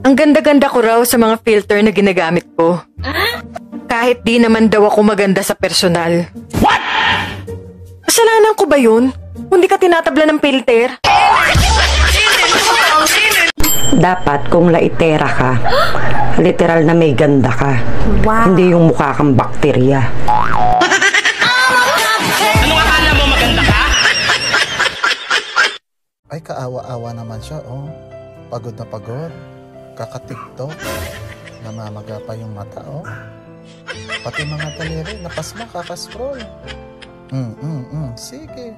Ang ganda-ganda ko raw sa mga filter na ginagamit ko. Kahit di naman daw ako maganda sa personal. What? Kasalanan ko ba yun? Kung di ka tinatabla ng filter? Dapat kung laitera ka, literal na may ganda ka. Wow. Hindi yung mukha kang bakterya. Ano akala mo maganda ka? Ay, kaawa-awa naman siya, oh. Pagod na pagod. Kaka-tiktok. Namamaga pa yung mata, oh. Pati mga daliri, napasma, kakascroll. Sige.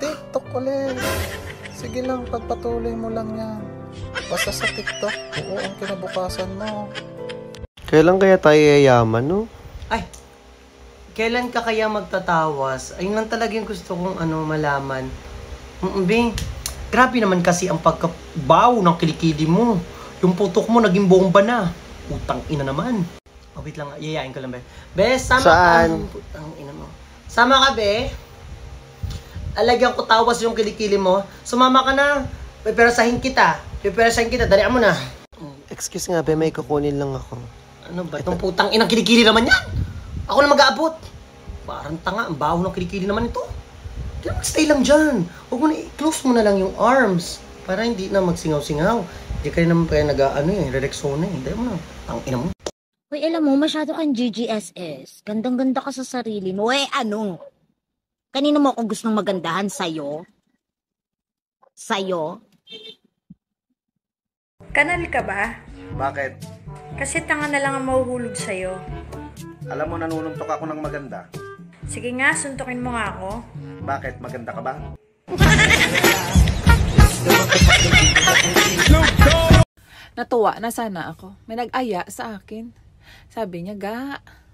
TikTok ulit. Sige lang, pagpatuloy mo lang yan. Basta sa TikTok, oo ang kinabukasan mo. Kailan kaya tayo yayaman, no? Ay, kailan ka kaya magtatawas? Ayun lang talaga yung gusto kong malaman. Bing, grabe naman kasi ang pagkabaw ng kilikili mo. Yung putok mo naging bomba na. Utang ina naman. Oh, wait lang, yayain ko lang, be. Be, sama Saan? ka. Putang ina mo. Sama ka, be. Alagyan ko tawas yung kilikili mo. Sumama ka na. Piperasahin kita. Dalian mo na. Excuse nga, be, may kukunin lang ako. Ano ba? Itong putang inang kilikili naman yan. Ako na mag-aabot. Parang tanga. Ang baho ng kilikili naman ito. Kaya mag-stay lang dyan. Huwag mo na i-close mo na lang yung arms. Para hindi na magsingaw-singaw. Hindi kayo naman kaya Rexona eh. Hindi mo na. Ang ina mo. Uy, alam mo, masyado kang GGSS. Gandang-ganda ka sa sarili mo. Ano? Kanino mo ako gustong magandahan? Sa'yo? Sa'yo? Kanal ka ba? Bakit? Kasi tanga na lang ang mahuhulog sa'yo. Alam mo, nanununtok ako ng maganda. Sige nga, suntukin mo nga ako. Bakit? Maganda ka ba? Natuwa na sana ako. May nag-aya sa akin. Sabi niya,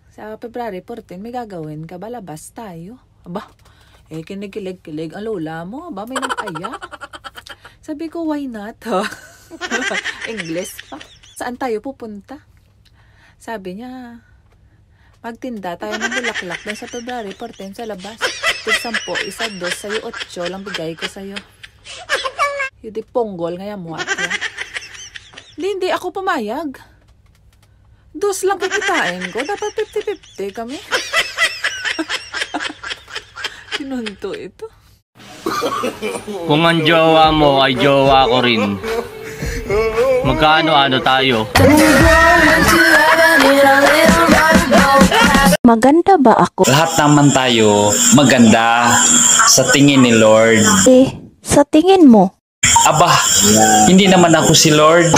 sa February 14, may gagawin ka ba? Labas tayo. Aba, kinikilig-kilig ang lola mo. Aba, may nag-aya. Sabi ko, why not? English pa. Saan tayo pupunta? Sabi niya, magtinda tayo ng bulaklak din sa February 14 sa labas. Tig 10, 1, 2, sa'yo 8 lang bigay ko sa'yo. Yung ponggol ngayon mo at yan. Hindi ako pumayag. 2 lang kikitain ko. Dapat 50-50 kami. Sinunto ito. Kung ang jowa mo ay jowa ko rin, magkano-ano tayo? Maganda ba ako? Lahat naman tayo maganda sa tingin ni Lord. Sa tingin mo? Aba, hindi naman ako si Lord.